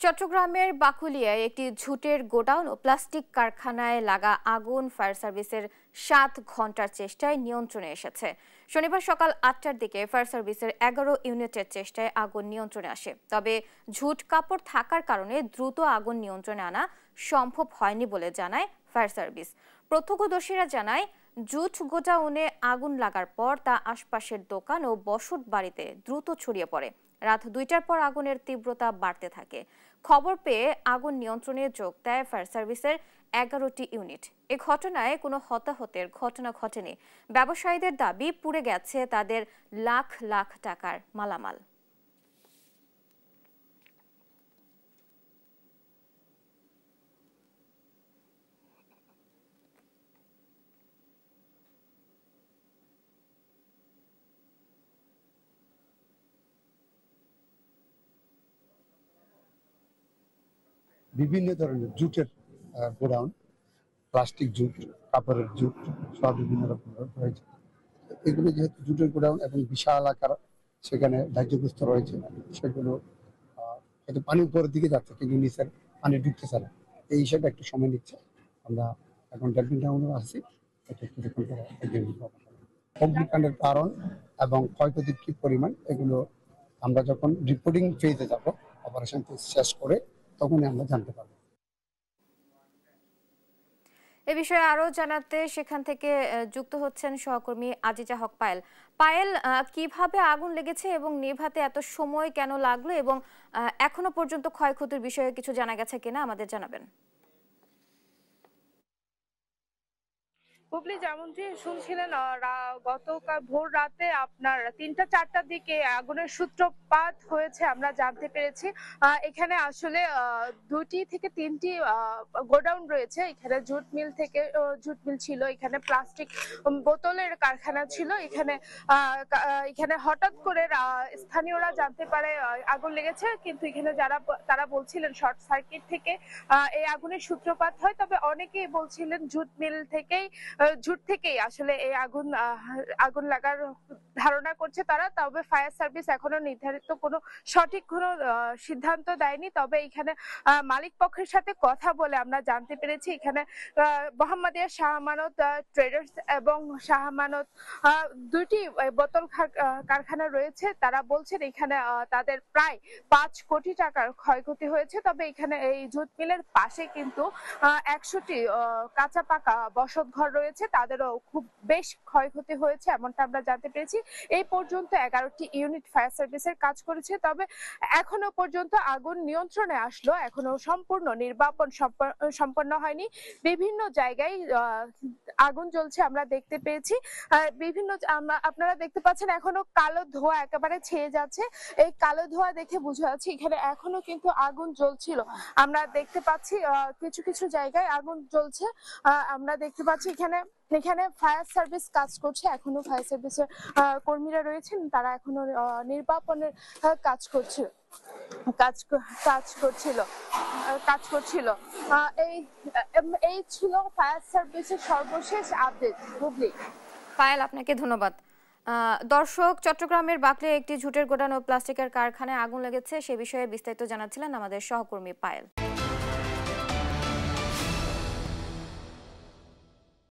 চট্টগ্রামের বাকুলিয়ায় একটি ঝুটের গোডাউন ও প্লাস্টিক কারখানায় লাগা আগুন ফায়ার সার্ভিসের 7 ঘন্টার চেষ্টায় নিয়ন্ত্রণে এসেছে। শনিবার সকাল 8টার দিকে ফায়ার সার্ভিসের 11 ইউনিটের চেষ্টায় আগুন নিয়ন্ত্রণে আসে। তবে ঝুট কাপড় থাকার কারণে দ্রুত আগুন নিয়ন্ত্রণে আনা সম্ভব হয়নি বলে জানায় ফায়ার সার্ভিস। প্রত্যক্ষদর্শীরা জানায়, জুট গোডাউনে আগুন লাগার পর তা আশপাশের দোকান ও বসত বাড়িতে দ্রুত ছড়িয়ে পড়ে। রাত 2টার পর আগুনের তীব্রতা বাড়তে থাকে। খবর পেয়ে আগুন নিয়ন্ত্রণে যোগ দেয় ফায়ার সার্ভিসের 11টি ইউনিট। এ ঘটনায় কোনো হতাহতের ঘটনা ঘটেনি। ব্যবসায়ীদের দাবি, পুড়ে গেছে তাদের লাখ লাখ টাকার মালামাল। বিভিন্ন ধরনের জুটের গোডাউন, প্লাস্টিক জুট, কাপড়ের জুট, সব বিভিন্ন রকমের রয়েছে। এগুলো যেহেতু জুটের গোডাউন এবং বিশাল আকার, সেখানে ধার্যগ্রস্ত রয়েছে, সেগুলো হয়তো পানি উপরের দিকে যাচ্ছে, কিন্তু নিচের পানি ঢুকতেছে না। এই হিসাবে একটু সময় নিচ্ছে। আমরা এখন ডেভেলপমেন্ট আছি, অগ্নিকাণ্ডের কারণ এবং ক্ষয়ক্ষতির কি পরিমাণ, এগুলো আমরা যখন রিপোর্টিং ফেজে যাব, অপারেশন শেষ করে, তখনই আমরা জানতে পারবো। এ বিষয়ে আরো জানাতে সেখান থেকে যুক্ত হচ্ছেন সহকর্মী আজিজা হক পায়েল। পায়েল, কিভাবে আগুন লেগেছে এবং নেভাতে এত সময় কেন লাগলো, এবং এখনো পর্যন্ত ক্ষয়ক্ষতির বিষয়ে কিছু জানা গেছে কিনা আমাদের জানাবেন। হুবলি যেমনটি শুনছিলেন, গতকাল ভোর রাতে আপনার 3টা-4টার দিকে আগুনের সূত্রপাত হয়েছে আমরা জানতে পেরেছি। এখানে আসলে 2টি থেকে 3টি গোডাউন রয়েছে। এখানে জুট মিল ছিল, এখানে প্লাস্টিক বোতলের কারখানা ছিল। এখানে হঠাৎ করে স্থানীয়রা জানতে পারে আগুন লেগেছে, কিন্তু এখানে তারা বলছিলেন শর্ট সার্কিট থেকে এই আগুনের সূত্রপাত হয়। তবে অনেকেই বলছিলেন জুট থেকেই আসলে এই আগুন লাগার ধারণা করছে তারা। তবে ফায়ার সার্ভিস এখনো নির্ধারিত সঠিক কোনো সিদ্ধান্ত দেয়নি। তবে এখানে মালিক পক্ষের সাথে কথা বলে আমরা জানতে পেরেছি, এখানে মোহাম্মদিয়া শাহ আমানত ট্রেডার্স এবং শাহ আমানত 2টি বোতল কারখানা রয়েছে। তারা বলছেন এখানে তাদের প্রায় 5 কোটি টাকার ক্ষয়ক্ষতি হয়েছে। তবে এখানে এই জুট মিলের পাশে কিন্তু 100টি কাঁচা পাকা বসত ঘর রয়েছে, তাদেরও খুব বেশ ক্ষয়ক্ষতি হয়েছে এমনটা আমরা জানতে পেরেছি। এই পর্যন্ত 11টি ইউনিট ফায়ার সার্ভিসের কাজ করেছে। তবে এখনো পর্যন্ত আগুন নিয়ন্ত্রণে আসলো, এখনো সম্পূর্ণ নির্বাপন সম্পন্ন হয়নি। বিভিন্ন জায়গায় আগুন জ্বলছে আমরা দেখতে পেয়েছি। আপনারা দেখতে পাচ্ছেন এখনো কালো ধোঁয়া একেবারে ছেয়ে যাচ্ছে। এই কালো ধোঁয়া দেখে বোঝা যাচ্ছে এখানে এখনো কিন্তু আগুন জ্বলছিল। আমরা দেখতে পাচ্ছি কিছু কিছু জায়গায় আগুন জ্বলছে। আমরা দেখতে পাচ্ছি এখানে ফায়ার সার্ভিস কাজ করছে, এখনো ফায়ার সার্ভিসের কর্মীরা রয়েছেন, তারা এখনো নির্বাপনের কাজ করছিল। এই ছিল ফায়ার সার্ভিসের সর্বশেষ আপডেট। হুবলি। পায়েল, আপনাকে ধন্যবাদ। দর্শক, চট্টগ্রামের বাকলিয়ায় একটি ঝুটের গোডাউন ও প্লাস্টিকের কারখানায় আগুন লেগেছে, সে বিষয়ে বিস্তারিত জানাচ্ছিলেন আমাদের সহকর্মী পায়েল।